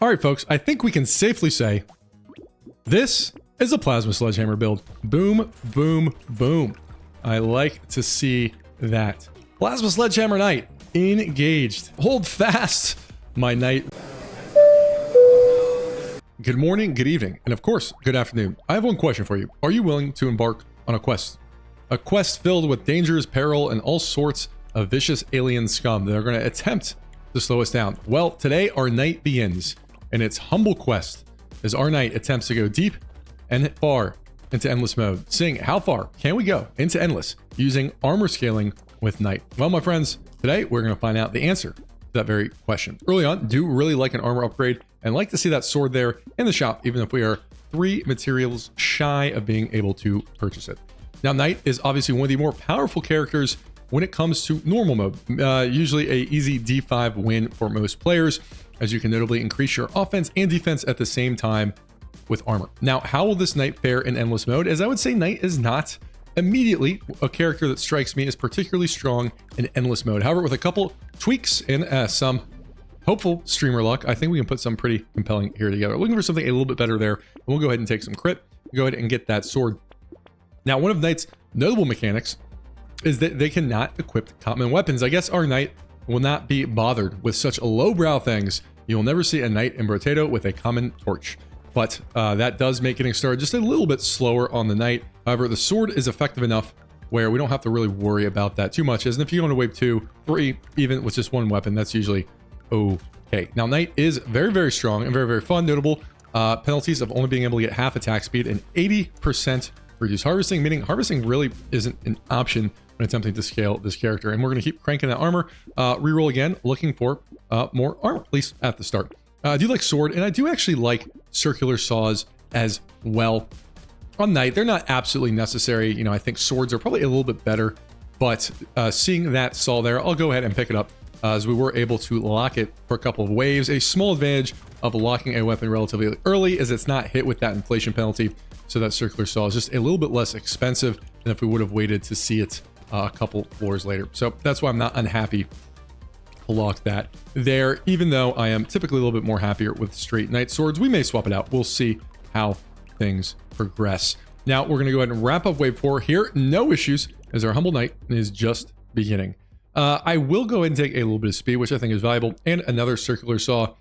All right, folks, I think we can safely say this is a Plasma Sledgehammer build. Boom, boom, boom. I like to see that. Plasma Sledgehammer Knight, engaged. Hold fast, my knight. Good morning, good evening, and of course, good afternoon. I have one question for you. Are you willing to embark on a quest? A quest filled with dangers, peril, and all sorts of vicious alien scum that are going to attempt to slow us down. Well, today our night begins, and its humble quest as our knight attempts to go deep and far into endless mode, seeing how far can we go into endless using armor scaling with knight. Well, my friends, today we're going to find out the answer to that very question. Early on, do really like an armor upgrade and like to see that sword there in the shop, even if we are 3 materials shy of being able to purchase it. Now, knight is obviously one of the more powerful characters when it comes to normal mode. Usually a easy D5 win for most players, as you can notably increase your offense and defense at the same time with armor. Now, how will this knight fare in endless mode? As I would say, knight is not immediately a character that strikes me as particularly strong in endless mode. However, with a couple tweaks and some hopeful streamer luck, I think we can put some pretty compelling here together. Looking for something a little bit better there, and we'll go ahead and take some crit, go ahead and get that sword. Now, one of knight's notable mechanics is that they cannot equip common weapons. I guess our knight will not be bothered with such lowbrow things. You'll never see a knight in Brotato with a common torch. But that does make getting started just a little bit slower on the knight. However, the sword is effective enough where we don't have to really worry about that too much. As if you go into wave 2, 3, even with just one weapon, that's usually okay. Now, knight is very, very strong and very, very fun. Notable penalties of only being able to get half attack speed and 80% reduced harvesting, meaning harvesting really isn't an option when attempting to scale this character. And we're going to keep cranking that armor. Reroll again, looking for more armor, at least at the start. I do like sword, and I do actually like circular saws as well. On knight, they're not absolutely necessary. You know, I think swords are probably a little bit better, but seeing that saw there, I'll go ahead and pick it up as we were able to lock it for a couple of waves. A small advantage of locking a weapon relatively early is it's not hit with that inflation penalty, so that circular saw is just a little bit less expensive than if we would have waited to see it a couple floors later. So that's why I'm not unhappy to lock that there, even though I am typically a little bit more happier with straight knight swords. We may swap it out. We'll see how things progress. Now we're going to go ahead and wrap up wave 4 here. No issues, as our humble knight is just beginning. I will go ahead and take a little bit of speed, which I think is valuable, and another circular saw.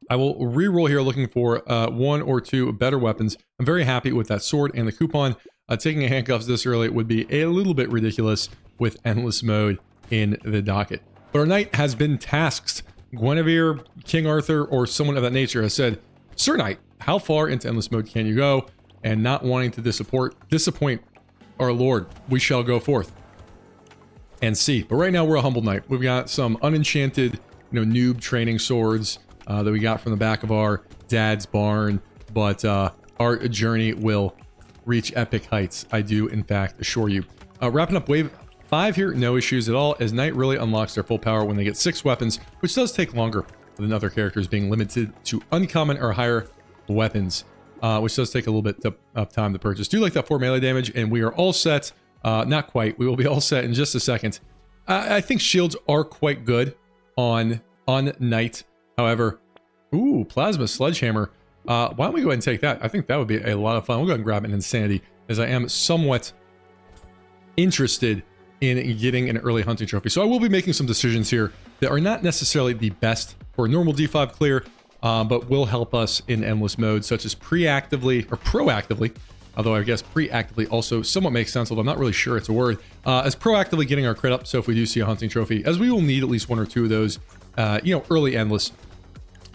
I will re-roll here looking for 1 or 2 better weapons. I'm very happy with that sword and the coupon. Taking a handcuffs this early would be a little bit ridiculous with endless mode in the docket. But our knight has been tasked. Guinevere, King Arthur, or someone of that nature has said, "Sir Knight, how far into endless mode can you go?" And not wanting to disappoint our lord, we shall go forth and see. But right now we're a humble knight. We've got some unenchanted, noob training swords that we got from the back of our dad's barn. But our journey will reach epic heights, I do in fact assure you. Wrapping up wave 5 here, no issues at all, as knight really unlocks their full power when they get 6 weapons, which does take longer than other characters being limited to uncommon or higher weapons, which does take a little bit of time to purchase. Do like that 4 melee damage, and we are all set. Not quite. We will be all set in just a second. I think shields are quite good on knight. However, ooh, Plasma Sledgehammer. Why don't we go ahead and take that? I think that would be a lot of fun. We'll go ahead and grab an insanity, as I am somewhat interested in getting an early hunting trophy. So I will be making some decisions here that are not necessarily the best for a normal D5 clear, but will help us in endless mode, such as proactively, although I guess preactively also somewhat makes sense, although I'm not really sure it's a word, as proactively getting our crit up. So if we do see a hunting trophy, as we will need at least 1 or 2 of those, early endless,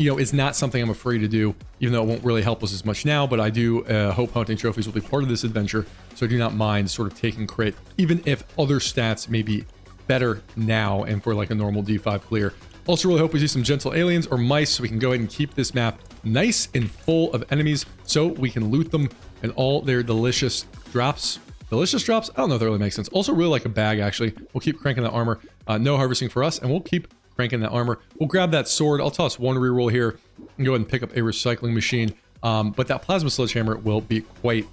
it's not something I'm afraid to do, even though it won't really help us as much now. But I do hope hunting trophies will be part of this adventure, so I do not mind sort of taking crit, even if other stats may be better now and for like a normal D5 clear. Also really hope we see some gentle aliens or mice, so we can go ahead and keep this map nice and full of enemies, so we can loot them and all their delicious drops. Delicious drops? I don't know if that really makes sense. Also really like a bag, actually. We'll keep cranking that armor. No harvesting for us, and we'll keep cranking that armor. We'll grab that sword. I'll toss 1 reroll here and go ahead and pick up a recycling machine. But that Plasma Sledgehammer will be quite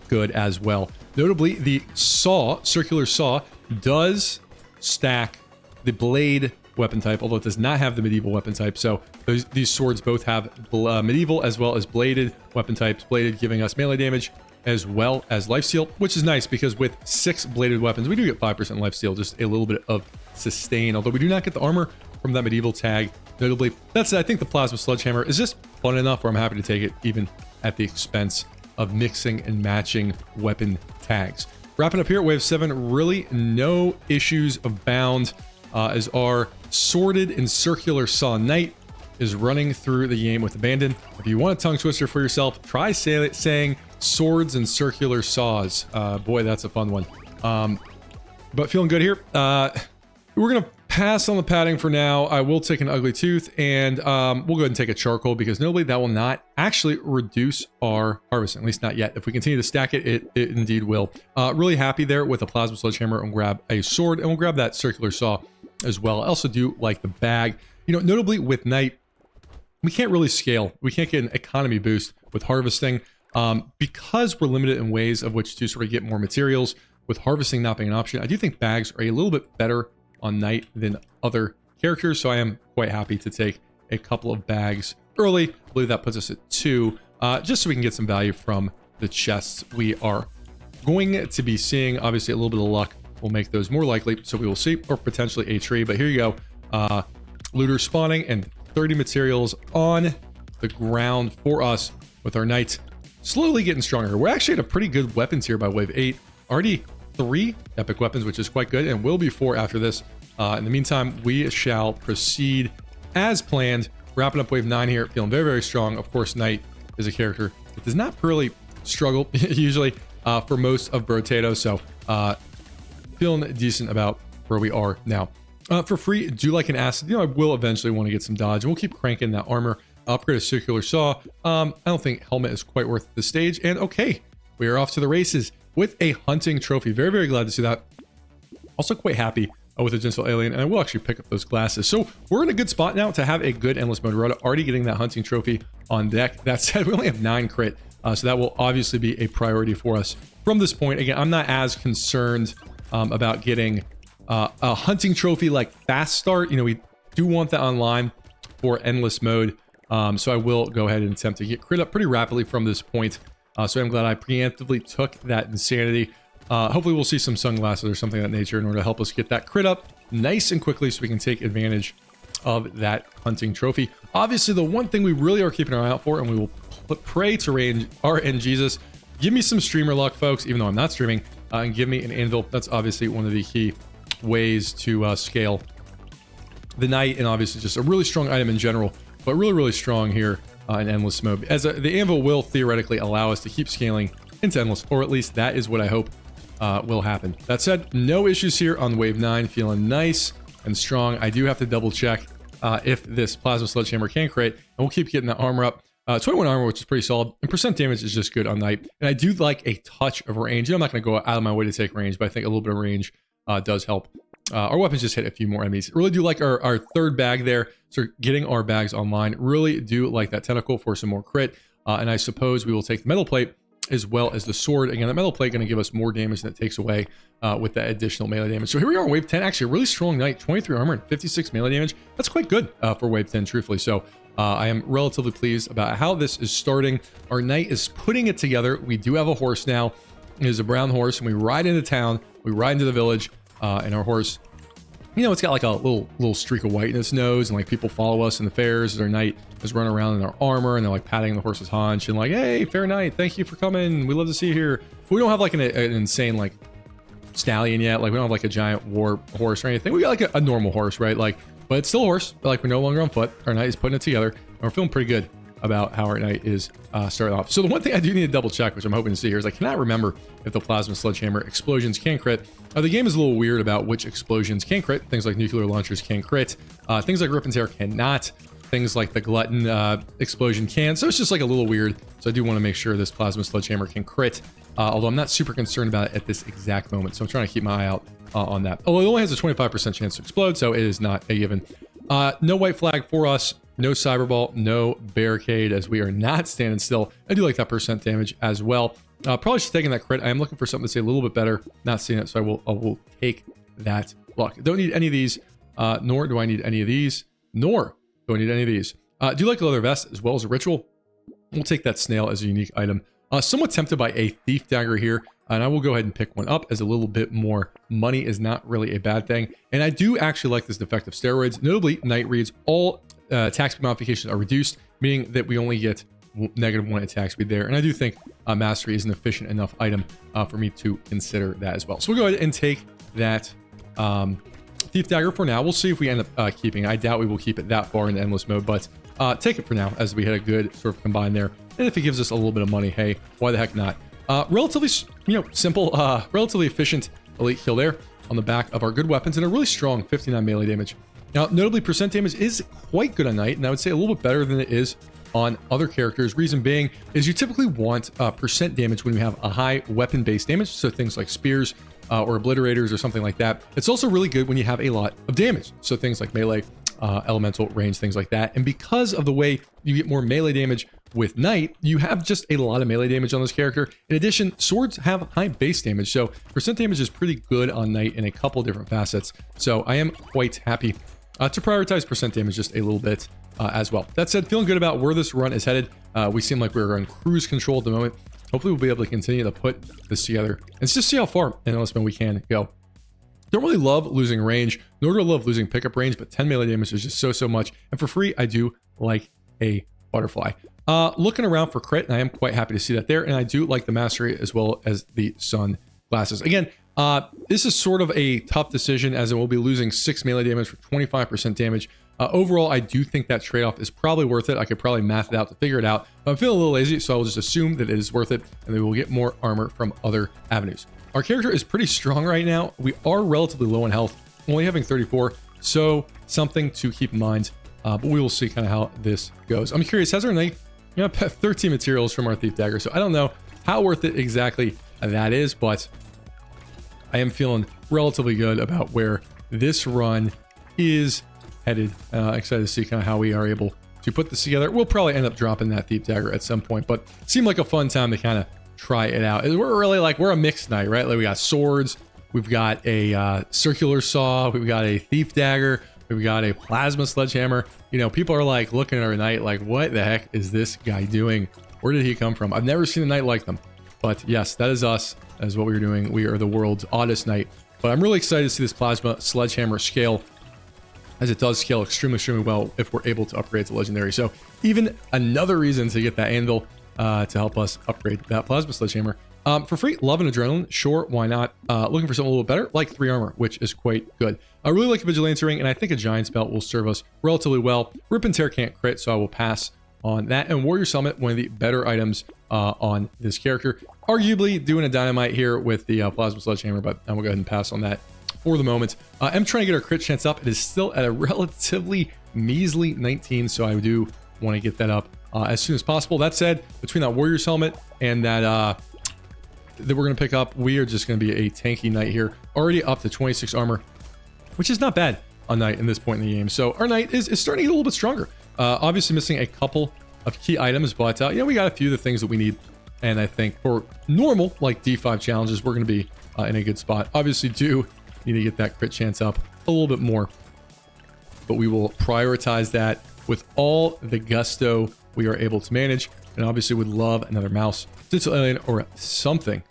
good as well. Notably, the saw, circular saw, does stack the blade weapon type, although it does not have the medieval weapon type. So these swords both have medieval as well as bladed weapon types. Bladed giving us melee damage as well as lifesteal, which is nice because with 6 bladed weapons, we do get 5% lifesteal, just a little bit of sustain, although we do not get the armor from that medieval tag. Notably, that said, I think the plasma sledgehammer is just fun enough where I'm happy to take it even at the expense of mixing and matching weapon tags. Wrapping up here at wave 7, really no issues abound as our sorted and circular saw knight is running through the game with abandon. If you want a tongue twister for yourself, try saying swords and circular saws. Boy, that's a fun one. But feeling good here. We're gonna pass on the padding for now. I will take an ugly tooth, and we'll go ahead and take a charcoal because notably that will not actually reduce our harvesting, at least not yet. If we continue to stack it, it indeed will. Really happy there with a plasma sledgehammer, and grab a sword, and we'll grab that circular saw as well. I also do like the bag. You know, notably with night, we can't really scale. We can't get an economy boost with harvesting because we're limited in ways of which to sort of get more materials. With harvesting not being an option, I do think bags are a little bit better on night than other characters, so I am quite happy to take a couple of bags early. I believe that puts us at 2, just so we can get some value from the chests we are going to be seeing. Obviously, a little bit of luck will make those more likely, so we will see, or potentially a tree. But here you go, looter spawning and 30 materials on the ground for us with our knight slowly getting stronger. We're actually at a pretty good weapons here by wave 8. Already 3 epic weapons, which is quite good, and will be 4 after this. In the meantime, we shall proceed as planned. Wrapping up wave 9 here, feeling very, very strong. Of course, Knight is a character that does not really struggle usually for most of Brotato, so feeling decent about where we are now. For free, do like an acid. You know, I will eventually want to get some dodge, and we'll keep cranking that armor. Upgrade a circular saw. I don't think helmet is quite worth the stage, and okay, we are off to the races with a hunting trophy. Very, very glad to see that. Also quite happy with a gentle alien, and I will actually pick up those glasses. So we're in a good spot now to have a good endless mode run. Already getting that hunting trophy on deck. That said, we only have 9 crit, so that will obviously be a priority for us from this point. Again, I'm not as concerned about getting a hunting trophy like fast start. You know, we do want that online for endless mode, so I will go ahead and attempt to get crit up pretty rapidly from this point. So I'm glad I preemptively took that insanity. Hopefully we'll see some sunglasses or something of that nature in order to help us get that crit up nice and quickly so we can take advantage of that hunting trophy. Obviously, the one thing we really are keeping our eye out for, and we will pray to RNGesus, give me some streamer luck, folks, even though I'm not streaming, and give me an anvil. That's obviously one of the key ways to scale the knight, and obviously just a really strong item in general, but really, really strong here in endless mode. As the anvil will theoretically allow us to keep scaling into endless, or at least that is what I hope will happen. That said, no issues here on wave 9, feeling nice and strong. I do have to double check if this plasma sledgehammer can crit, and we'll keep getting that armor up. 21 armor, which is pretty solid, and percent damage is just good on night. And I do like a touch of range. You know, I'm not going to go out of my way to take range, but I think a little bit of range does help. Our weapons just hit a few more enemies. Really do like our third bag there. So getting our bags online. Really do like that tentacle for some more crit. And I suppose we will take the metal plate as well as the sword. Again, the metal plate going to give us more damage than it takes away with that additional melee damage. So here we are on wave 10. Actually, a really strong knight. 23 armor and 56 melee damage. That's quite good for wave 10, truthfully. So I am relatively pleased about how this is starting. Our knight is putting it together. We do have a horse now. It is a brown horse, and we ride into town. We ride into the village, and our horse, you know, it's got like a little streak of white in its nose, and like people follow us in the fairs as our knight is running around in our armor, and they're like patting the horse's haunch and like, hey, fair knight, thank you for coming. We love to see you here. But we don't have like an insane like stallion yet. Like we don't have like a giant war horse or anything. We got like a normal horse, right? Like, but it's still a horse. But like we're no longer on foot. Our knight is putting it together, and we're feeling pretty good about how our knight is starting off. So the one thing I do need to double check, which I'm hoping to see here, is I cannot remember if the plasma sledgehammer explosions can crit. The game is a little weird about which explosions can crit. Things like nuclear launchers can crit. Things like rip and tear cannot. Things like the glutton explosion can. So it's just like a little weird. So I do want to make sure this plasma sledgehammer can crit. Although I'm not super concerned about it at this exact moment. So I'm trying to keep my eye out on that. Although it only has a 25% chance to explode, so it is not a given. No white flag for us. No cyberball, no barricade, as we are not standing still. I do like that percent damage as well. Probably should taking that crit. I am looking for something to say a little bit better. Not seeing it, so I will take that luck. Don't need any of these nor do I need any of these, nor do I need any of these. Do you like a leather vest as well as a ritual? We'll take that snail as a unique item. Somewhat tempted by a thief dagger here, and I will go ahead and pick one up as a little bit more money is not really a bad thing. And I do actually like this defective steroids. Notably, night reads, all attack speed modifications are reduced, meaning that we only get -1 attack speed there. And I do think mastery is an efficient enough item for me to consider that as well. So we'll go ahead and take that thief dagger for now. We'll see if we end up keeping it. I doubt we will keep it that far in endless mode, but take it for now as we had a good sort of combine there. And if it gives us a little bit of money, hey, why the heck not? Relatively, simple, relatively efficient elite kill there on the back of our good weapons and a really strong 59 melee damage. Now, notably, percent damage is quite good on Knight, and I would say a little bit better than it is on other characters. Reason being is you typically want percent damage when you have a high weapon-based damage, so things like spears or obliterators or something like that. It's also really good when you have a lot of damage, so things like melee, elemental, range, things like that. And because of the way you get more melee damage with Knight, you have just a lot of melee damage on this character. In addition, swords have high base damage, so percent damage is pretty good on Knight in a couple different facets. So I am quite happy to prioritize percent damage just a little bit as well. That said, feeling good about where this run is headed. We seem like we're on cruise control at the moment. Hopefully we'll be able to continue to put this together and just see how far in endless mode we can go. Don't really love losing range, nor do I love losing pickup range, but 10 melee damage is just so much. And for free, I do like a butterfly. Looking around for crit, and I am quite happy to see that there. And I do like the mastery as well as the sunglasses. Again, this is sort of a tough decision as it will be losing 6 melee damage for 25% damage. Overall, I do think that trade-off is probably worth it. I could probably math it out to figure it out. But I'm feeling a little lazy, so I will just assume that it is worth it, and then we'll get more armor from other avenues. Our character is pretty strong right now. We are relatively low in health, only having 34, so something to keep in mind. But we will see kind of how this goes. I'm curious, has our knight, 13 materials from our thief dagger, so I don't know how worth it exactly that is, but I am feeling relatively good about where this run is headed. Excited to see kind of how we are able to put this together. We'll probably end up dropping that thief dagger at some point, but it seemed like a fun time to kind of try it out. We're really like, we're a mixed knight, right? Like we got swords, we've got a circular saw, we've got a thief dagger, we've got a plasma sledgehammer. People are like looking at our knight like, what the heck is this guy doing? Where did he come from? I've never seen a knight like them. But yes, that is us. That is what we're doing. We are the world's oddest knight. But I'm really excited to see this plasma sledgehammer scale, as it does scale extremely well if we're able to upgrade to legendary. So even another reason to get that anvil to help us upgrade that plasma sledgehammer. For free, love and adrenaline, sure, why not? Looking for something a little better, like 3 armor, which is quite good. I really like a vigilance ring, and I think a giant's belt will serve us relatively well. Rip and tear can't crit, so I will pass on that. And warrior summit, one of the better items on this character. Arguably doing a dynamite here with the plasma sledgehammer, but I'm gonna go ahead and pass on that for the moment. I'm trying to get our crit chance up. It is still at a relatively measly 19, so I do want to get that up as soon as possible. That said, between that warrior's helmet and that we're going to pick up, we are just going to be a tanky knight here. Already up to 26 armor, which is not bad on knight in this point in the game. So our knight is starting to get a little bit stronger. Obviously missing a couple of key items, but we got a few of the things that we need. And I think for normal, like D5 challenges, we're going to be in a good spot. Obviously do need to get that crit chance up a little bit more, but we will prioritize that with all the gusto we are able to manage. And obviously would love another mouse, digital alien, or something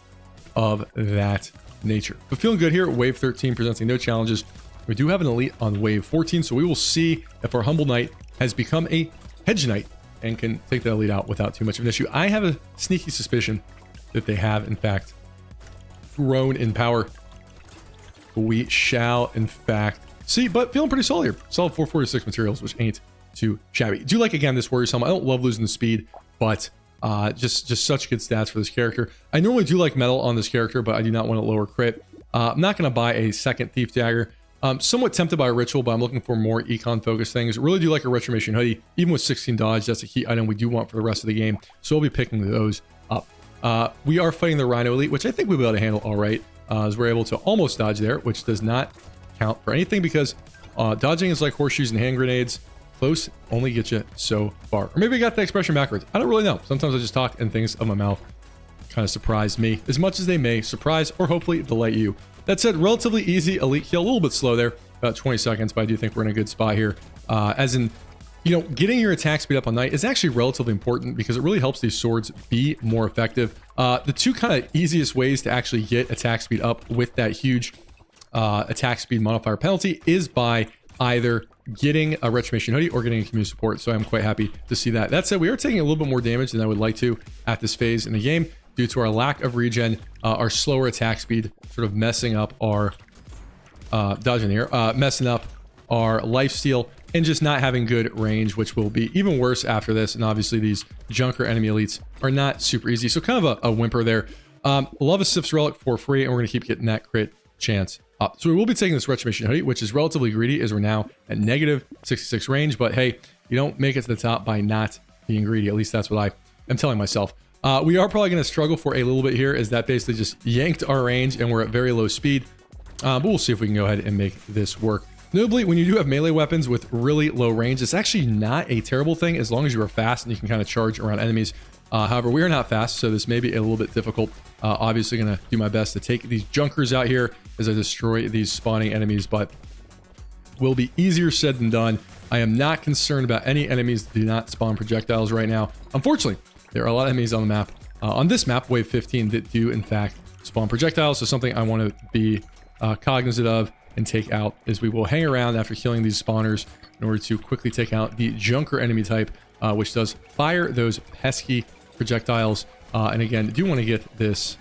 of that nature. But feeling good here. Wave 13 presenting no challenges. We do have an elite on wave 14, so we will see if our humble knight has become a hedge knight and can take that elite out without too much of an issue. I have a sneaky suspicion that they have, in fact, grown in power. We shall, in fact, see, but feeling pretty solid here. Solid 446 materials, which ain't too shabby. Do like, again, this warrior's helmet. I don't love losing the speed, but just such good stats for this character. I normally do like metal on this character, but I do not want to lower crit. I'm not going to buy a second thief dagger. Somewhat tempted by a ritual, but I'm looking for more econ focused things. Really do like a retribution hoodie, even with 16 dodge. That's a key item we do want for the rest of the game, so we'll be picking those up. We are fighting the Rhino Elite, which I think we'll be able to handle all right, as we're able to almost dodge there, which does not count for anything because dodging is like horseshoes and hand grenades. Close only gets you so far. Or maybe I got the expression backwards. I don't really know. Sometimes I just talk and things of my mouth kind of surprise me, as much as they may surprise or hopefully delight you. That said, relatively easy elite kill, a little bit slow there. about 20 seconds, but I do think we're in a good spot here. As in, you know, getting your attack speed up on Knight is actually relatively important because it really helps these swords be more effective. The two kind of easiest ways to actually get attack speed up with that huge attack speed modifier penalty is by either getting a Retribution Hoodie or getting a community support. So I'm quite happy to see that. That said, we are taking a little bit more damage than I would like to at this phase in the game due to our lack of regen, our slower attack speed, sort of messing up our dodging here, messing up our lifesteal, and just not having good range, which will be even worse after this. And obviously these Junker enemy elites are not super easy. So kind of a whimper there. Love a Sif's Relic for free, and we're going to keep getting that crit chance up. So we will be taking this Retribution Hoodie, which is relatively greedy as we're now at negative 66 range. But hey, you don't make it to the top by not being greedy. At least that's what I am telling myself. We are probably going to struggle for a little bit here, as that basically just yanked our range and we're at very low speed. But we'll see if we can go ahead and make this work. Notably, when you do have melee weapons with really low range, it's actually not a terrible thing as long as you are fast and you can kind of charge around enemies. However, we are not fast, so this may be a little bit difficult. Obviously going to do my best to take these Junkers out here as I destroy these spawning enemies, but will be easier said than done. I am not concerned about any enemies that do not spawn projectiles right now. Unfortunately, there are a lot of enemies on the map, on this map, wave 15, that do in fact spawn projectiles. So something I want to be cognizant of and take out is we will hang around after killing these spawners in order to quickly take out the Junker enemy type, which does fire those pesky projectiles. And again, do want to get this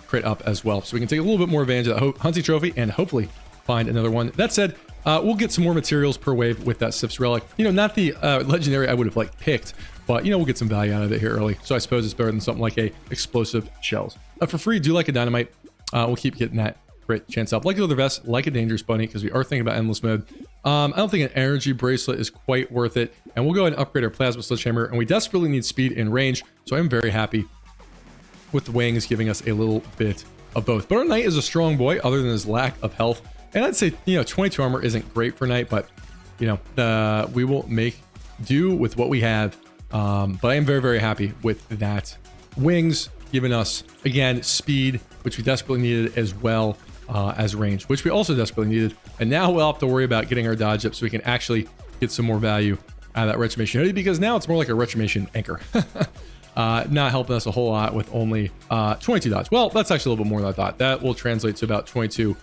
crit up as well, so we can take a little bit more advantage of the hunting trophy and hopefully find another one. That said, we'll get some more materials per wave with that Sif's Relic. You know, not the legendary I would have like picked, but you know, we'll get some value out of it here early. So I suppose it's better than something like a explosive shells. For free, do like a dynamite. We'll keep getting that crit chance up. Like a leather vest, like a dangerous bunny, because we are thinking about endless mode. I don't think an energy bracelet is quite worth it, and we'll go ahead and upgrade our plasma sledgehammer, and we desperately need speed and range, so I'm very happy with the wings giving us a little bit of both. But our knight is a strong boy other than his lack of health, and I'd say, you know, 22 armor isn't great for knight, but you know, we will make do with what we have. But I am very, very happy with that. Wings giving us, again, speed, which we desperately needed, as well as range, which we also desperately needed. And now we'll have to worry about getting our dodge up so we can actually get some more value out of that Retribution Hoodie, because now it's more like a Retribution anchor. Not helping us a whole lot with only 22 dodge. Well, that's actually a little bit more than I thought. That will translate to about 22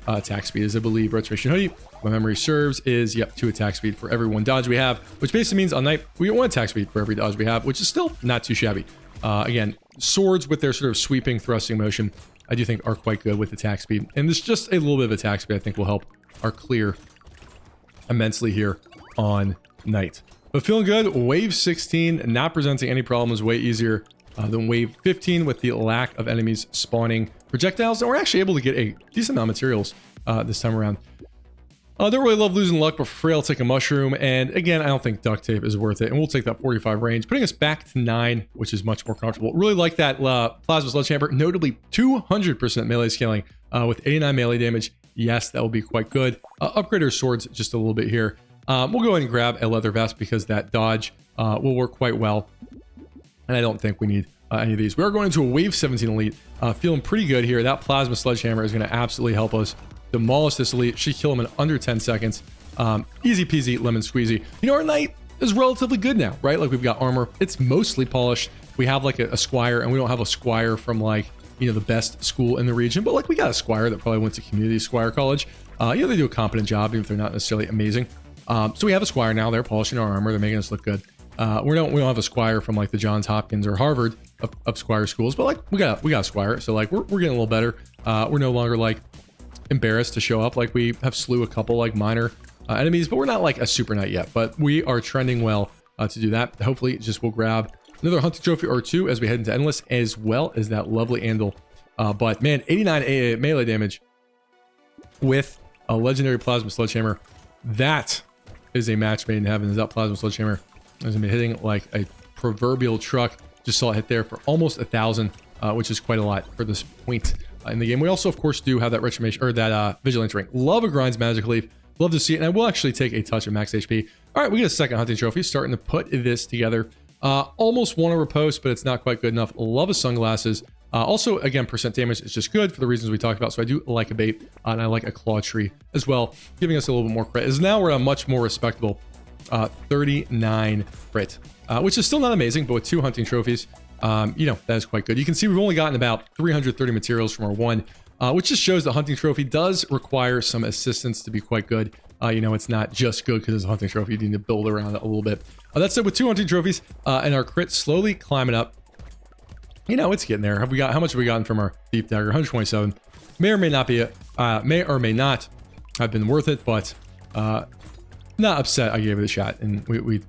attack speed, as I believe Retribution Hoodie, my memory serves, is, yep, 2 attack speed for every 1 dodge we have, which basically means on night we get 1 attack speed for every dodge we have, which is still not too shabby. Again, swords with their sort of sweeping thrusting motion, I do think are quite good with attack speed, and there's just a little bit of attack speed I think will help our clear immensely here on night. But feeling good. Wave 16 not presenting any problems, way easier than wave 15 with the lack of enemies spawning projectiles, and we're actually able to get a decent amount of materials this time around. Don't really love losing luck, but for free I'll take a mushroom, and again, I don't think duct tape is worth it, and we'll take that 45 range, putting us back to 9, which is much more comfortable. Really like that plasma sledgehammer, notably 200% melee scaling with 89 melee damage. Yes, that will be quite good. Upgrade our swords just a little bit here. We'll go ahead and grab a leather vest because that dodge will work quite well, and I don't think we need any of these. We are going into a wave 17 elite, feeling pretty good here. That plasma sledgehammer is going to absolutely help us demolish this elite. Should kill him in under 10 seconds. Easy peasy lemon squeezy. You know, our knight is relatively good now, right? Like, we've got armor, it's mostly polished. We have like a squire, and we don't have a squire from, like, you know, the best school in the region, but like, we got a squire that probably went to community squire college. You know, they do a competent job even if they're not necessarily amazing. So we have a squire now. They're polishing our armor, they're making us look good. We don't have a squire from like the Johns Hopkins or Harvard of squire schools, but like, we got a squire, so like, we're getting a little better. We're no longer like embarrassed to show up. Like, we have slew a couple like minor enemies, but we're not like a super knight yet, but we are trending well to do that. Hopefully just we'll grab another hunting trophy or 2 as we head into endless, as well as that lovely anvil. But man, 89 melee damage with a legendary plasma sledgehammer, that is a match made in heaven. Is that plasma sledgehammer is gonna be hitting like a proverbial truck. Just saw it hit there for almost 1,000, which is quite a lot for this point in the game. We also, of course, do have that retribution, or that vigilance ring. Love a grinds magic leaf. Love to see it, and I will actually take a touch of max HP. All right, we get a second hunting trophy. Starting to put this together. Almost want to repost, but it's not quite good enough. Love of sunglasses. Also, again, percent damage is just good for the reasons we talked about. So I do like a bait, and I like a claw tree as well, giving us a little bit more crit. As now we're at a much more respectable 39 crit, which is still not amazing, but with 2 hunting trophies, you know, that is quite good. You can see we've only gotten about 330 materials from our one, which just shows the hunting trophy does require some assistance to be quite good. You know, it's not just good because it's a hunting trophy. You need to build around it a little bit. That said, with 2 hunting trophies and our crit slowly climbing up, you know, it's getting there. How much have we gotten from our Thief Dagger? 127. May or may not be, may or may not have been worth it, but not upset I gave it a shot. And we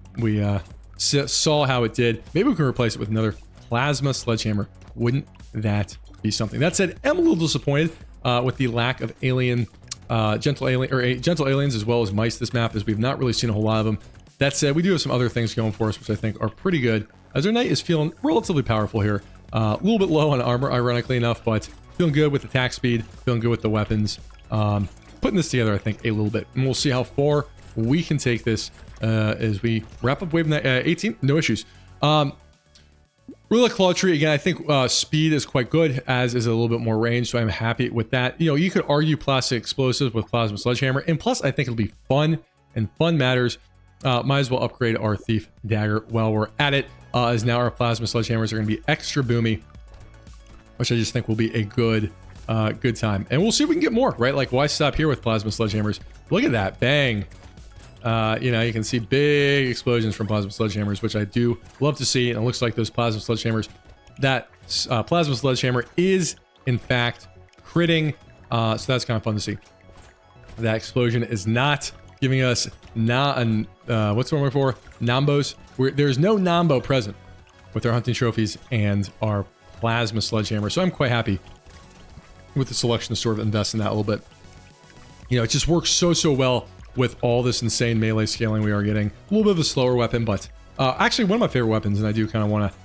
saw how it did. Maybe we can replace it with another Plasma Sledgehammer. Wouldn't that be something? That said, I'm a little disappointed with the lack of gentle aliens as well as mice this map, as we've not really seen a whole lot of them. That said, we do have some other things going for us, which I think are pretty good, as our knight is feeling relatively powerful here. A little bit low on armor, ironically enough, but feeling good with attack speed, feeling good with the weapons. Putting this together, I think, a little bit. And we'll see how far we can take this as we wrap up wave 18. No issues. Really like Claw Tree. Again, I think speed is quite good, as is a little bit more range, so I'm happy with that. You know, you could argue plastic explosives with Plasma Sledgehammer, and plus I think it'll be fun, and fun matters. Might as well upgrade our Thief Dagger while we're at it, as now our Plasma Sledgehammers are going to be extra boomy, which I just think will be a good time. And we'll see if we can get more, right? Like, why stop here with Plasma Sledgehammers? Look at that, bang. You know, you can see big explosions from Plasma Sledgehammers, which I do love to see. And it looks like those Plasma Sledgehammers, that Plasma Sledgehammer is, in fact, critting. So that's kind of fun to see. That explosion is not giving us, what's the word for? Nambos. There's no Nambo present with our hunting trophies and our Plasma Sledgehammer. So I'm quite happy with the selection to sort of invest in that a little bit. You know, it just works so well with all this insane melee scaling we are getting. A little bit of a slower weapon, but actually one of my favorite weapons, and I do kind of want to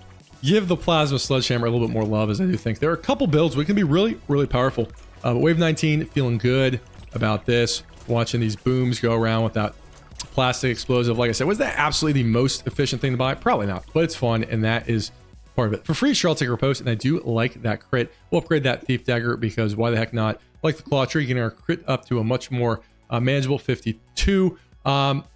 give the Plasma Sledgehammer a little bit more love, as I do think there are a couple builds we can be really powerful. But wave 19, feeling good about this. Watching these booms go around with that plastic explosive. Like I said, was that absolutely the most efficient thing to buy? Probably not, but it's fun, and that is part of it. For free, sure, I'll take a riposte, and I do like that crit. We'll upgrade that Thief Dagger, because why the heck not? Like the Claw Tree, getting our crit up to a much more manageable 52.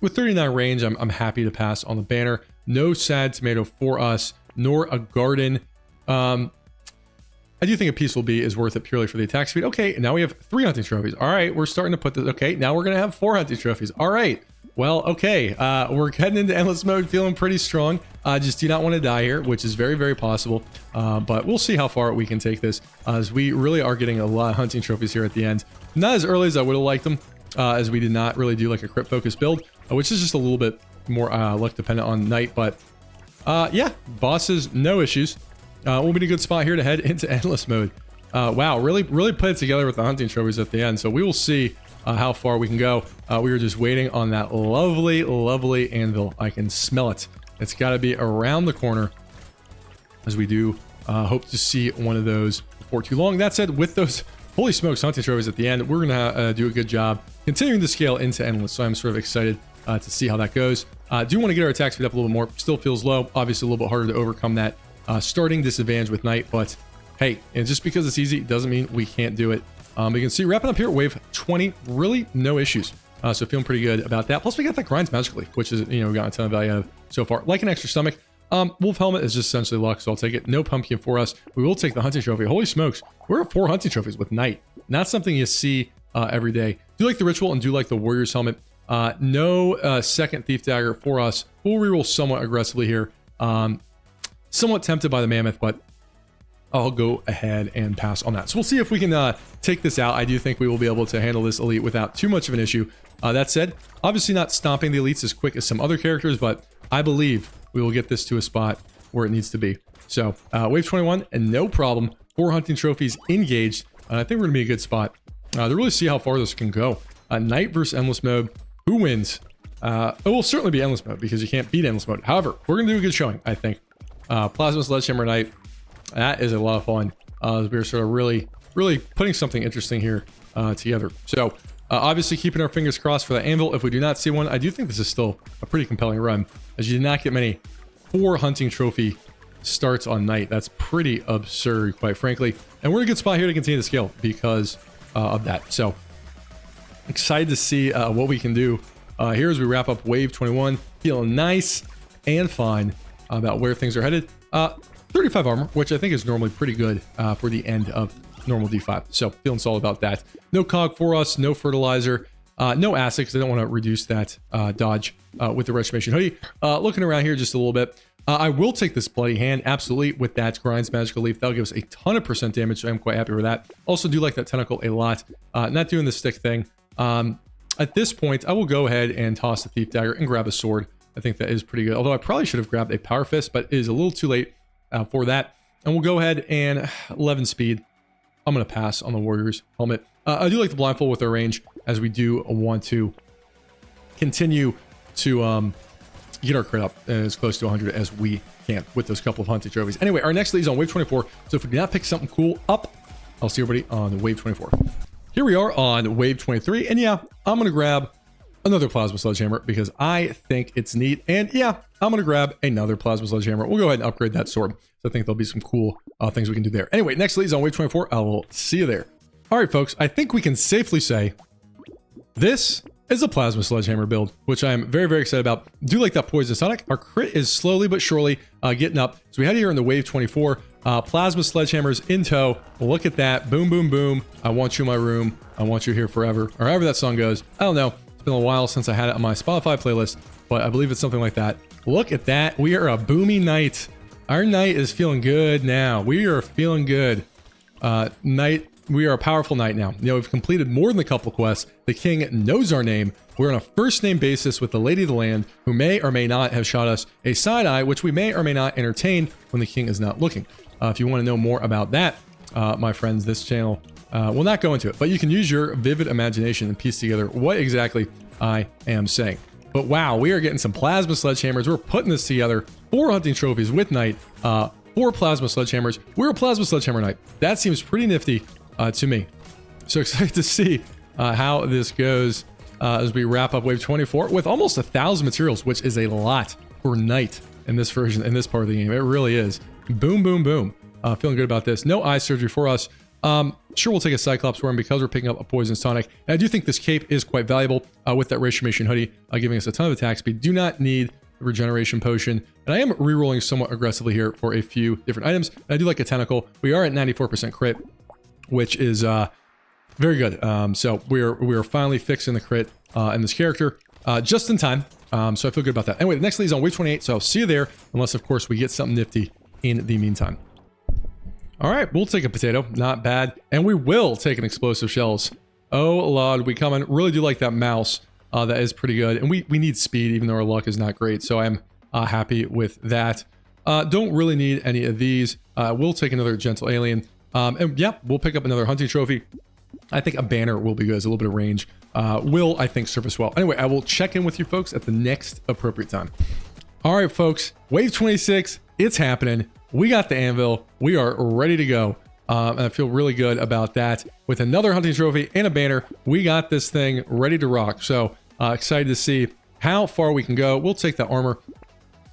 With 39 range, I'm happy to pass on the banner. No sad tomato for us, nor a garden. I do think a Peaceful Bee is worth it purely for the attack speed. Okay, now we have 3 hunting trophies. All right, we're starting to put this. Okay, now we're going to have 4 hunting trophies. All right. Well, okay. We're heading into endless mode, feeling pretty strong. Just do not want to die here, which is very possible. But we'll see how far we can take this, as we really are getting a lot of hunting trophies here at the end. Not as early as I would have liked them, as we did not really do like a crit focus build, which is just a little bit more luck dependent on night. But yeah, bosses, no issues. We'll be in a good spot here to head into endless mode. Wow, really put it together with the hunting trophies at the end. So we will see how far we can go. We were just waiting on that lovely anvil. I can smell it. It's got to be around the corner, as we do hope to see one of those before too long. That said, with those holy smokes hunting trophies at the end, we're gonna do a good job continuing to scale into endless. So I'm sort of excited to see how that goes. Do want to get our attack speed up a little bit more. Still feels low. Obviously a little bit harder to overcome that starting disadvantage with night, but hey, and just because it's easy doesn't mean we can't do it. You can see wrapping up here at wave 20, really no issues. So feeling pretty good about that. Plus we got that grinds magically, which is, you know, we got a ton of value out of so far. Like an extra stomach. Wolf helmet is just essentially luck, so I'll take it. No pumpkin for us. We will take the hunting trophy. Holy smokes, we're at 4 hunting trophies with night. Not something you see every day. Do like the ritual and do like the warrior's helmet. No second thief dagger for us. We'll reroll somewhat aggressively here. Somewhat tempted by the mammoth, but I'll go ahead and pass on that. So we'll see if we can take this out. I do think we will be able to handle this elite without too much of an issue. That said, obviously not stomping the elites as quick as some other characters, but I believe we will get this to a spot where it needs to be. So wave 21, and no problem. 4 hunting trophies engaged. I think we're gonna be a good spot to really see how far this can go. Night versus endless mode. Who wins? It will certainly be endless mode, because you can't beat endless mode. However, we're gonna do a good showing, I think. Plasma Sledgehammer Night. That is a lot of fun. We're sort of really putting something interesting here together. So obviously keeping our fingers crossed for that anvil. If we do not see one, I do think this is still a pretty compelling run, as you did not get many 4 hunting trophy starts on Knight. That's pretty absurd, quite frankly. And we're in a good spot here to continue to scale because of that. So excited to see what we can do here as we wrap up Wave 21. Feeling nice and fine about where things are headed. 35 armor, which I think is normally pretty good for the end of normal D5. So feeling solid about that. No cog for us, no fertilizer, no acid because I don't want to reduce that dodge with the restoration hoodie. Looking around here just a little bit. I will take this bloody hand, absolutely, with that Grind's Magical Leaf. That'll give us a ton of % damage, so I'm quite happy with that. Also do like that tentacle a lot. Not doing the stick thing. At this point, I will go ahead and toss the Thief Dagger and grab a sword. I think that is pretty good. Although I probably should have grabbed a Power Fist, but it is a little too late for that. And we'll go ahead and 11 speed. I'm going to pass on the Warrior's helmet. I do like the blindfold with our range, as we do want to continue to get our crit up as close to 100 as we can with those couple of hunting trophies. Anyway, our next lead is on Wave 24. So if we do not pick something cool up, I'll see everybody on Wave 24. Here we are on Wave 23. And yeah, I'm going to grab another Plasma Sledgehammer because I think it's neat. And yeah, I'm going to grab another Plasma Sledgehammer. We'll go ahead and upgrade that sword. So I think there'll be some cool things we can do there. Anyway, next lead is on Wave 24. I will see you there. All right, folks, I think we can safely say this is a Plasma Sledgehammer build, which I'm very, very excited about. Do like that Poison Sonic. Our crit is slowly but surely getting up. So we had here in the Wave 24, Plasma Sledgehammers in tow. Look at that. Boom, boom, boom. I want you in my room. I want you here forever. Or however that song goes. I don't know. It's been a while since I had it on my Spotify playlist, but I believe it's something like that. Look at that. We are a boomy knight. Our knight is feeling good now. We are feeling good. Knight. We are a powerful knight now. You know, we've completed more than a couple quests. The king knows our name. We're on a first name basis with the lady of the land, who may or may not have shot us a side eye, which we may or may not entertain when the king is not looking. If you want to know more about that, my friends, this channel will not go into it, but you can use your vivid imagination and piece together what exactly I am saying. But wow, we are getting some Plasma Sledgehammers. We're putting this together. 4 hunting trophies with Knight, 4 Plasma Sledgehammers. We're a Plasma Sledgehammer Knight. That seems pretty nifty to me. So excited to see how this goes as we wrap up Wave 24 with almost 1,000 materials, which is a lot for Knight in this version, in this part of the game. It really is. Boom, boom, boom. Feeling good about this. No eye surgery for us. Sure, we'll take a Cyclops Worm because we're picking up a Poison Tonic. And I do think this cape is quite valuable with that Restoration Hoodie, giving us a ton of attack speed. Do not need the Regeneration Potion. And I am rerolling somewhat aggressively here for a few different items. And I do like a Tentacle. We are at 94% crit, which is very good. So we are finally fixing the crit in this character just in time. So I feel good about that. Anyway, the next lead is on Wave 28, so I'll see you there, unless, of course, we get something nifty in the meantime. All right, we'll take a potato. Not bad. And we will take an explosive shells. Oh, Lord, we coming. Really do like that mouse. That is pretty good. And we need speed, even though our luck is not great. So I'm happy with that. Don't really need any of these. We'll take another Gentle Alien. And yeah, we'll pick up another hunting trophy. I think a banner will be good as a little bit of range. Will, I think, serve us well. Anyway, I will check in with you folks at the next appropriate time. All right, folks, Wave 26, it's happening. We got the anvil. We are ready to go. And I feel really good about that. With another hunting trophy and a banner, we got this thing ready to rock. So excited to see how far we can go. We'll take that armor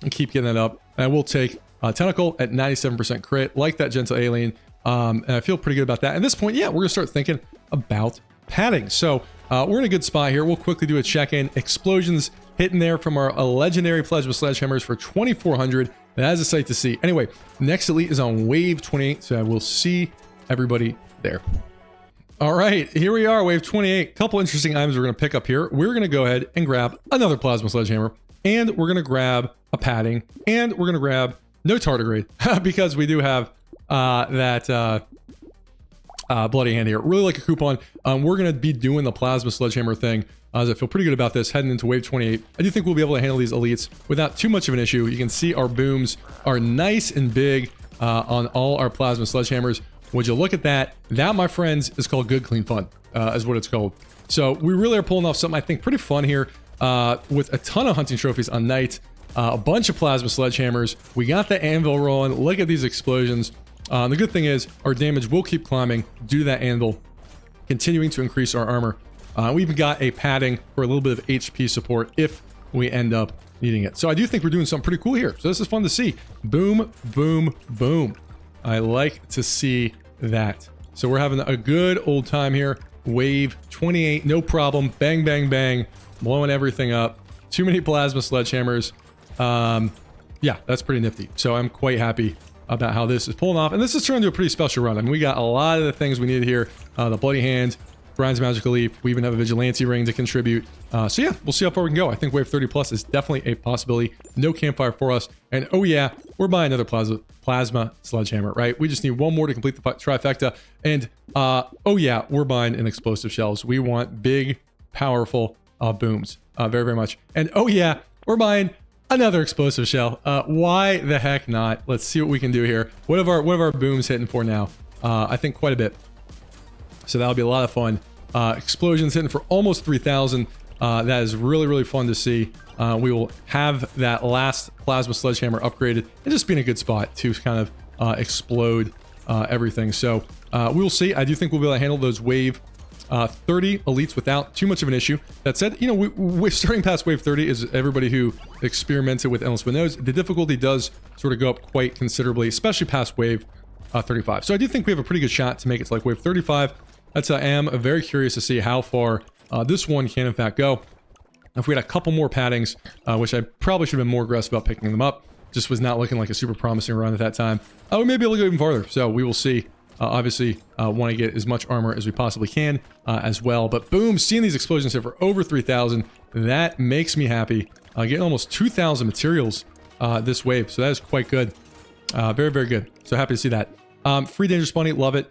and keep getting that up. And we'll take Tentacle at 97% crit, like that Gentle Alien. And I feel pretty good about that. At this point, yeah, we're going to start thinking about padding. So we're in a good spot here. We'll quickly do a check-in. Explosions hitting there from our legendary Plasma Sledgehammers for 2,400. That is a sight to see. Anyway, next elite is on Wave 28, so I will see everybody there. All right, here we are, Wave 28. Couple interesting items we're going to pick up here. We're going to go ahead and grab another Plasma Sledgehammer, and we're going to grab a padding, and we're going to grab no tardigrade because we do have that bloody hand here. Really like a coupon. We're going to be doing the Plasma Sledgehammer thing, as I feel pretty good about this heading into Wave 28. I do think we'll be able to handle these elites without too much of an issue. You can see our booms are nice and big on all our Plasma Sledgehammers. Would you look at that? That, my friends, is called good, clean fun, is what it's called. So we really are pulling off something I think pretty fun here with a ton of hunting trophies on Knight, a bunch of Plasma Sledgehammers. We got the anvil rolling. Look at these explosions. The good thing is our damage will keep climbing due to that anvil, continuing to increase our armor. We even got a padding for a little bit of HP support if we end up needing it. So I do think we're doing something pretty cool here. So this is fun to see. Boom, boom, boom. I like to see that. So we're having a good old time here. Wave 28, no problem. Bang, bang, bang. Blowing everything up. Too many plasma sledgehammers. Yeah, that's pretty nifty. So I'm quite happy about how this is pulling off. And this is turning into a pretty special run. I mean, we got a lot of the things we needed here. The Bloody Hand, Brian's Magical Leaf. We even have a Vigilante Ring to contribute. So yeah, we'll see how far we can go. I think Wave 30 plus is definitely a possibility. No campfire for us. And oh yeah, we're buying another plasma sledgehammer, right? We just need one more to complete the trifecta. And oh yeah, we're buying an explosive shells. We want big, powerful booms. Very, very much. And oh yeah, we're buying another explosive shell. Why the heck not? Let's see what we can do here. What have our booms hitting for now? I think quite a bit. So that'll be a lot of fun. Explosions hitting for almost 3,000. That is really, really fun to see. We will have that last plasma sledgehammer upgraded and just be in a good spot to kind of explode everything. So we will see. I do think we'll be able to handle those wave 30 elites without too much of an issue. That said, you know, we're starting past wave 30 is everybody who experimented with Endless Wind knows. The difficulty does sort of go up quite considerably, especially past wave 35. So I do think we have a pretty good shot to make it to like wave 35. That's I am very curious to see how far this one can in fact go. If we had a couple more paddings, which I probably should have been more aggressive about picking them up, just was not looking like a super promising run at that time. We may be able to go even farther, so we will see. Obviously, want to get as much armor as we possibly can as well. But boom, seeing these explosions here for over 3,000, that makes me happy. Getting almost 2,000 materials this wave, so that is quite good. Very, very good. So happy to see that. Free Dangerous Bunny, love it.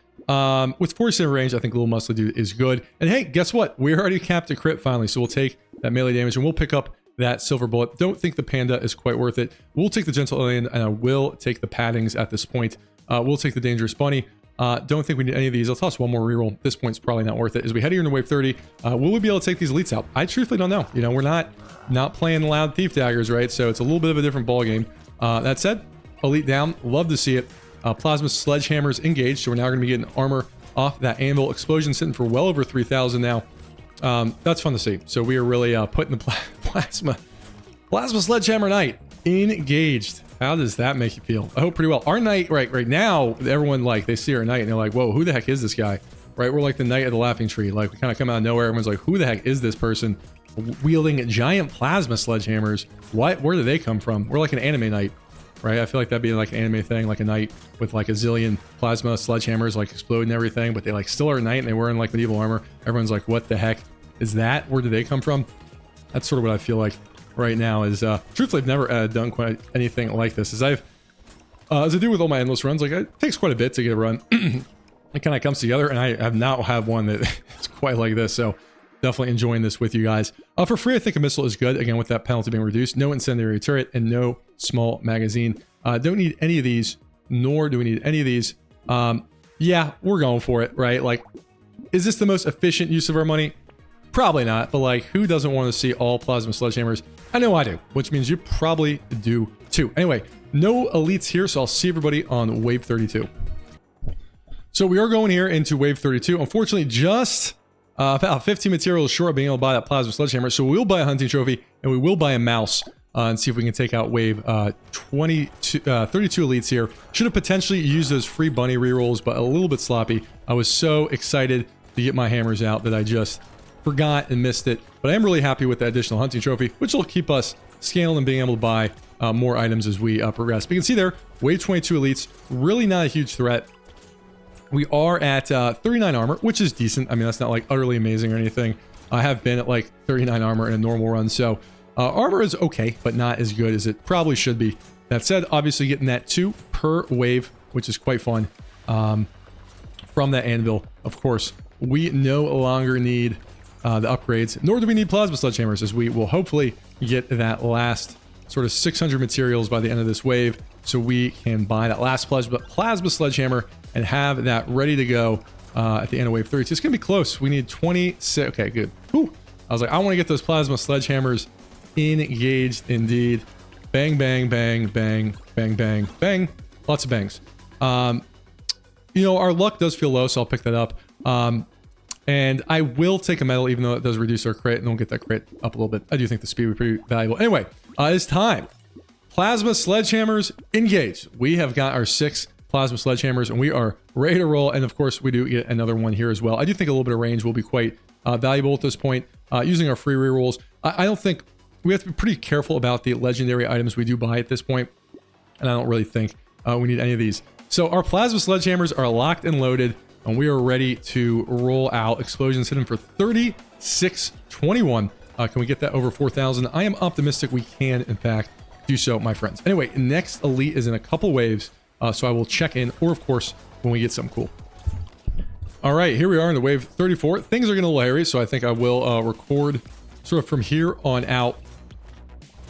With 47 range, I think Little Muscle Dude is good. And hey, guess what? We already capped a crit finally, so we'll take that melee damage and we'll pick up that silver bullet. Don't think the panda is quite worth it. We'll take the gentle alien and I will take the paddings at this point. We'll take the dangerous bunny. Don't think we need any of these. I'll toss one more reroll. This point's probably not worth it. As we head here into wave 30, will we be able to take these elites out? I truthfully don't know. You know, we're not playing loud thief daggers, right? So it's a little bit of a different ball game. That said, elite down. Love to see it. Plasma sledgehammers engaged. So we're now going to be getting armor off that anvil. Explosion sitting for well over 3,000 now. That's fun to see. So we are really putting the plasma sledgehammer knight engaged. How does that make you feel? I hope pretty well. Our knight right now, everyone like they see our knight and they're like, whoa, who the heck is this guy? Right? We're like the knight of the laughing tree. Like we kind of come out of nowhere. Everyone's like, who the heck is this person wielding giant plasma sledgehammers? Where do they come from? We're like an anime knight, right? I feel like that'd be like an anime thing, like a knight with like a zillion plasma sledgehammers like exploding everything, but they like still are a knight and they wear in like medieval armor. Everyone's like, what the heck is that? Where do they come from? That's sort of what I feel like right now is truthfully I've never done quite anything like this. As I do with all my endless runs, like it takes quite a bit to get a run. It kind of comes together, and I have not had one that is quite like this, so definitely enjoying this with you guys. For free, I think a missile is good, again with that penalty being reduced. No incendiary turret and no small magazine. Don't need any of these, nor do we need any of these. Yeah, we're going for it, right? Like, is this the most efficient use of our money? Probably not, but like, who doesn't want to see all plasma sledgehammers? I know I do, which means you probably do too. Anyway, no elites here, so I'll see everybody on wave 32. So we are going here into wave 32. Unfortunately, just about 15 materials short of being able to buy that plasma sledgehammer. So we'll buy a hunting trophy and we will buy a mouse and see if we can take out wave 32 elites here. Should have potentially used those free bunny rerolls, but a little bit sloppy. I was so excited to get my hammers out that I just forgot and missed it. But I am really happy with the additional hunting trophy, which will keep us scaling and being able to buy more items as we progress. But you can see there, wave 22 elites, really not a huge threat. We are at 39 armor, which is decent. I mean, that's not like utterly amazing or anything. I have been at like 39 armor in a normal run. So armor is okay, but not as good as it probably should be. That said, obviously getting that 2 per wave, which is quite fun from that anvil. Of course, we no longer need the upgrades, nor do we need plasma sledgehammers, as we will hopefully get that last sort of 600 materials by the end of this wave, so we can buy that last plasma sledgehammer and have that ready to go at the end of wave 32. It's gonna be close. We need 26. Okay, good. Whew. I was like, I want to get those plasma sledgehammers engaged indeed. Bang, bang, bang, bang, bang, bang, bang. Lots of bangs. You know, our luck does feel low, so I'll pick that up. And I will take a medal, even though it does reduce our crit, and we'll get that crit up a little bit. I do think the speed would be pretty valuable. Anyway, It's time. Plasma Sledgehammers engage. We have got our 6 Plasma Sledgehammers, and we are ready to roll. And of course, we do get another one here as well. I do think a little bit of range will be quite valuable at this point. Using our free rerolls, I don't think we have to be pretty careful about the legendary items we do buy at this point, and I don't really think we need any of these. So our Plasma Sledgehammers are locked and loaded, and we are ready to roll out. Explosions hidden for 3621. Can we get that over 4,000? I am optimistic we can, in fact, do so, my friends. Anyway, next elite is in a couple waves, so I will check in, or of course, when we get something cool. All right, here we are in the wave 34. Things are getting a little hairy, so I think I will record sort of from here on out.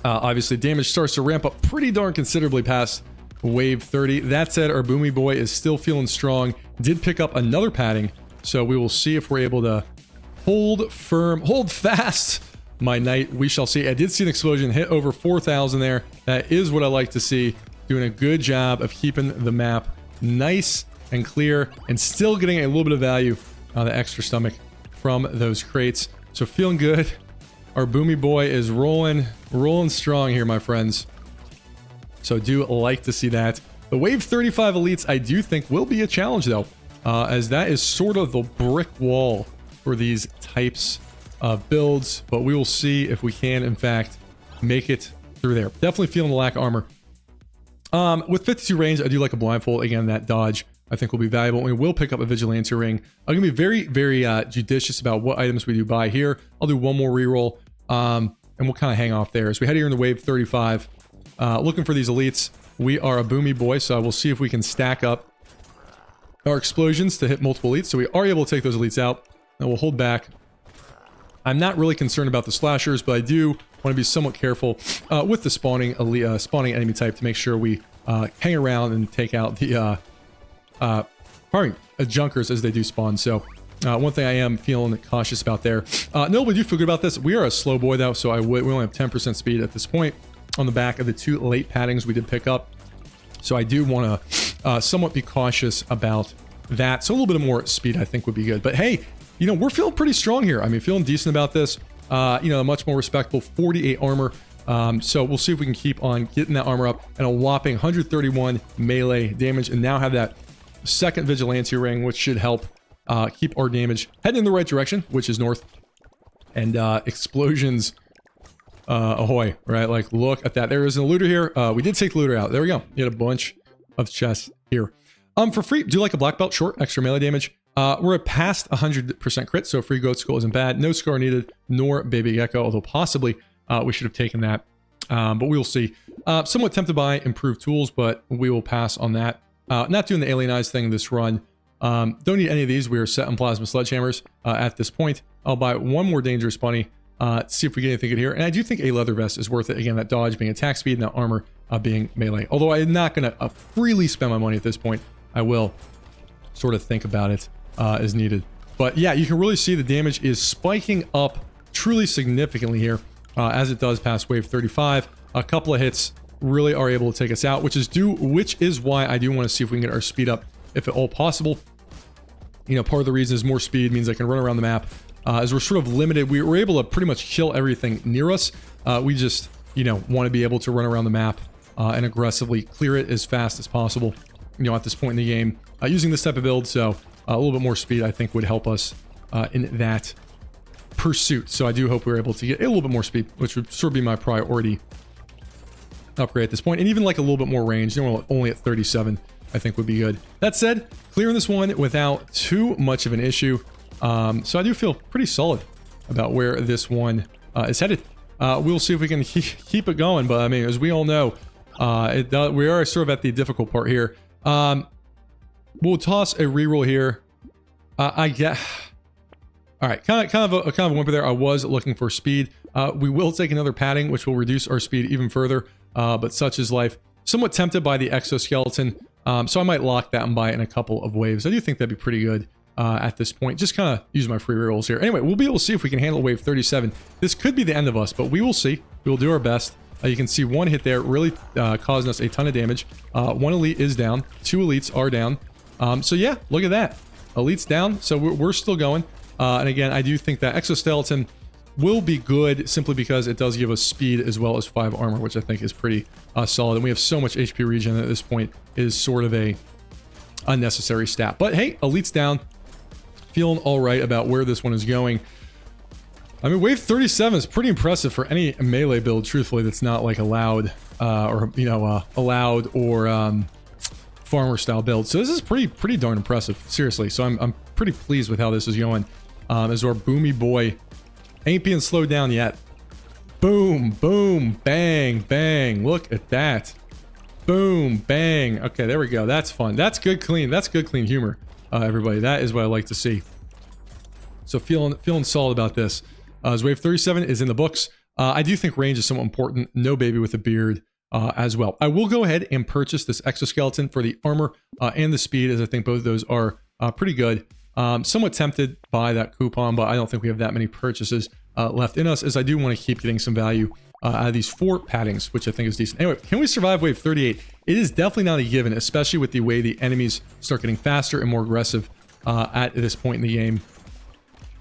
Obviously, damage starts to ramp up pretty darn considerably past wave 30. That said, our Boomy Boy is still feeling strong. Did pick up another padding, so we will see if we're able to hold firm, hold fast, my knight. We shall see. I did see an explosion hit over 4,000 there. That is what I like to see. Doing a good job of keeping the map nice and clear, and still getting a little bit of value on the extra stomach from those crates. So feeling good. Our Boomy Boy is rolling strong here, my friends. So do like to see that. The wave 35 elites, I do think, will be a challenge though, as that is sort of the brick wall for these types of builds. But we will see if we can, in fact, make it through there. Definitely feeling the lack of armor. With 52 range, I do like a blindfold. Again, that dodge I think will be valuable. We will pick up a Vigilante ring. I'm going to be very, very judicious about what items we do buy here. I'll do one more reroll, and we'll kind of hang off there. As we head here in the wave 35, looking for these elites. We are a Boomy Boy, so I will see if we can stack up our explosions to hit multiple elites. So we are able to take those elites out, and we'll hold back. I'm not really concerned about the slashers, but I do want to be somewhat careful with the spawning enemy type to make sure we hang around and take out the junkers as they do spawn. So one thing I am feeling cautious about there. No, we do feel good about this. We are a slow boy though, so we only have 10% speed at this point on the back of the 2 late paddings we did pick up. So I do want to somewhat be cautious about that. So a little bit more speed I think would be good. But hey, you know, we're feeling pretty strong here. I mean, feeling decent about this. You know, much more respectable 48 armor. So we'll see if we can keep on getting that armor up, and a whopping 131 melee damage, and now have that second Vigilante ring, which should help keep our damage heading in the right direction, which is north. And explosions ahoy, right? Like, look at that. There is a looter here. We did take the looter out. There we go. You had a bunch of chests here. For free, do like a black belt, short, extra melee damage. We're at past 100% crit, so free goat skull isn't bad. No scar needed, nor baby gecko, although possibly we should have taken that. But we will see. Somewhat tempted by improved tools, but we will pass on that. Not doing the alienized thing this run. Don't need any of these. We are set on Plasma Sledgehammers at this point. I'll buy one more Dangerous Bunny, see if we get anything good here. And I do think a leather vest is worth it. Again, that dodge being attack speed and that armor being melee. Although I'm not going to freely spend my money at this point. I will sort of think about it as needed. But yeah, you can really see the damage is spiking up truly significantly here as it does past wave 35. A couple of hits really are able to take us out, which is why I do want to see if we can get our speed up if at all possible. You know, part of the reason is more speed means I can run around the map. As we're sort of limited, we were able to pretty much kill everything near us. We just, you know, want to be able to run around the map and aggressively clear it as fast as possible, you know, at this point in the game. Using this type of build, so a little bit more speed I think would help us in that pursuit. So I do hope we're able to get a little bit more speed, which would sort of be my priority upgrade at this point. And even like a little bit more range, you know, only at 37, I think would be good. That said, clearing this one without too much of an issue. So I do feel pretty solid about where this one is headed. We'll see if we can keep it going. But I mean, as we all know, we are sort of at the difficult part here. We'll toss a reroll here. I get. All right, kind of a whimper there. I was looking for speed. We will take another padding, which will reduce our speed even further. But such is life. Somewhat tempted by the exoskeleton, so I might lock that and buy it in a couple of waves. I do think that'd be pretty good at this point. Just kind of use my free rerolls here. Anyway, we'll be able to see if we can handle wave 37. This could be the end of us, but we will see. We will do our best. You can see one hit there really causing us a ton of damage. One elite is down. 2 elites are down. So yeah, look at that. Elites down. So we're still going. And again, I do think that exoskeleton will be good simply because it does give us speed as well as 5 armor, which I think is pretty solid. And we have so much HP regen at this point, it is sort of a unnecessary stat. But hey, Elite's down. Feeling all right about where this one is going. I mean, wave 37 is pretty impressive for any melee build, truthfully, that's not like allowed, allowed or farmer style build. So this is pretty darn impressive, seriously. So I'm pretty pleased with how this is going. As our boomy boy ain't being slowed down yet. Boom, boom, bang, bang. Look at that. Boom, bang. Okay, there we go. That's fun. That's good, clean. That's good, clean humor. Everybody, that is what I like to see. So feeling solid about this. As wave 37 is in the books, I do think range is somewhat important. No baby with a beard as well. I will go ahead and purchase this exoskeleton for the armor and the speed, as I think both of those are pretty good. Somewhat tempted by that coupon, but I don't think we have that many purchases left in us, as I do want to keep getting some value out of these 4 paddings, which I think is decent. Anyway, can we survive wave 38? It is definitely not a given, especially with the way the enemies start getting faster and more aggressive at this point in the game.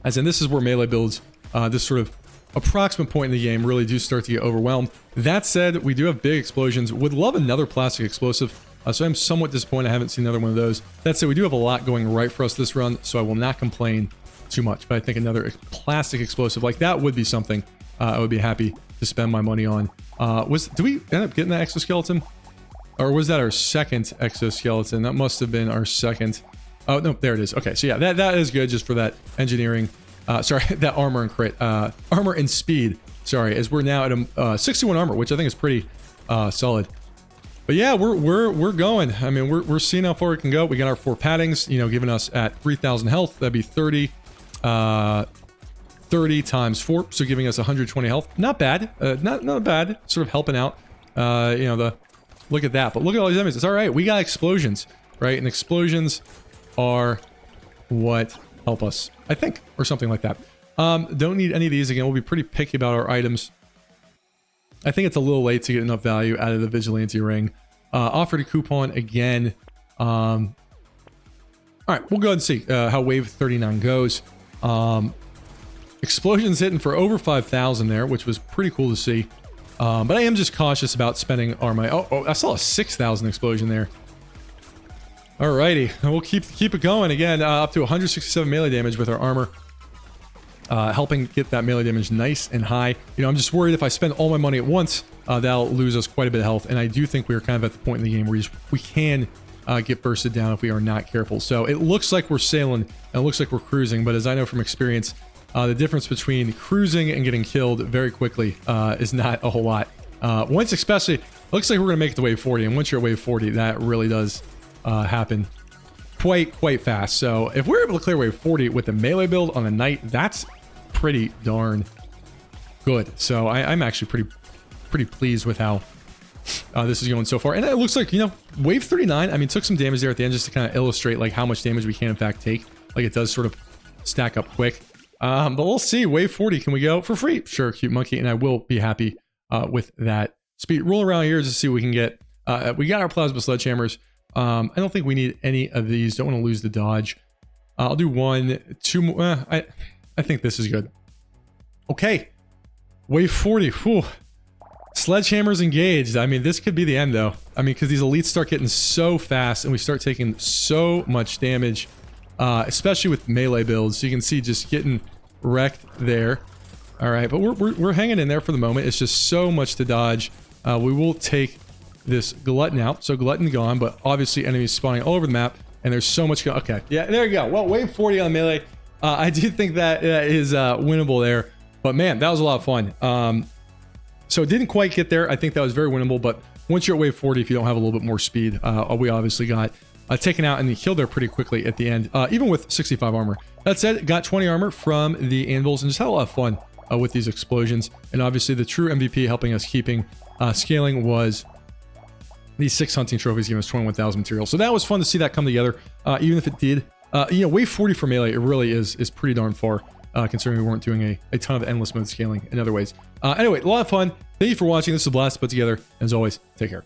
As in, this is where melee builds, this sort of approximate point in the game, really do start to get overwhelmed. That said, we do have big explosions. Would love another plastic explosive, so I'm somewhat disappointed I haven't seen another one of those. That said, we do have a lot going right for us this run, so I will not complain too much. But I think another plastic explosive like that would be something I would be happy to spend my money on. Do we end up getting that exoskeleton? Or was that our second exoskeleton? That must have been our second. Oh, no, there it is. Okay, so yeah, that is good just for that engineering. Sorry, that armor and crit. Armor and speed. Sorry, as we're now at a 61 armor, which I think is pretty solid. But yeah, we're going. I mean, we're seeing how far we can go. We got our 4 paddings, you know, giving us at 3,000 health. That'd be 30. 30 times 4, so giving us 120 health. Not bad. Not bad. Sort of helping out. You know, look at that. But look at all these enemies. It's all right. We got explosions, right? And explosions are what help us, I think, or something like that. Don't need any of these. Again, we'll be pretty picky about our items. I think it's a little late to get enough value out of the Vigilante ring. Offered a coupon again. All right, we'll go ahead and see how wave 39 goes. Explosions hitting for over 5,000 there, which was pretty cool to see. But I am just cautious about spending our money. Oh, I saw a 6,000 explosion there. Alrighty, we'll keep it going again. Up to 167 melee damage with our armor. Helping get that melee damage nice and high. You know, I'm just worried if I spend all my money at once, that'll lose us quite a bit of health. And I do think we're kind of at the point in the game where we can get bursted down if we are not careful. So it looks like we're sailing, and it looks like we're cruising, but as I know from experience, the difference between cruising and getting killed very quickly is not a whole lot. Once especially, it looks like we're going to make it to wave 40, and once you're at wave 40, that really does happen quite fast. So if we're able to clear wave 40 with the melee build on the night, that's pretty darn good. So I'm actually pretty pleased with how this is going so far. And it looks like, you know, wave 39, I mean, took some damage there at the end just to kind of illustrate like how much damage we can in fact take. Like it does sort of stack up quick. But we'll see. Wave 40, can we go for free? Sure, cute monkey, and I will be happy with that speed. Roll around here just to see what we can get. We got our plasma sledgehammers. I don't think we need any of these. Don't want to lose the dodge. I'll do 1, 2 more. I think this is good. Okay. Wave 40. Whew. Sledgehammers engaged. I mean, this could be the end, though. I mean, because these elites start getting so fast, and we start taking so much damage, especially with melee builds. So you can see just getting wrecked there. All right, but we're hanging in there for the moment. It's just so much to dodge. We will take this glutton out. So glutton gone, but obviously enemies spawning all over the map, and there's so much. Okay, yeah, there you go. Well, wave 40 on melee. I do think that is winnable there, but man, that was a lot of fun. So it didn't quite get there. I think that was very winnable, but once you're at wave 40, if you don't have a little bit more speed, we obviously got taken out and killed there pretty quickly at the end, even with 65 armor. That said, got 20 armor from the anvils and just had a lot of fun with these explosions. And obviously the true MVP helping us keeping scaling was these 6 hunting trophies giving us 21,000 material. So that was fun to see that come together, even if it did. You know, wave 40 for melee, it really is pretty darn far, considering we weren't doing a ton of endless mode scaling in other ways. Anyway, a lot of fun. Thank you for watching. This is a blast to put together. And as always, take care.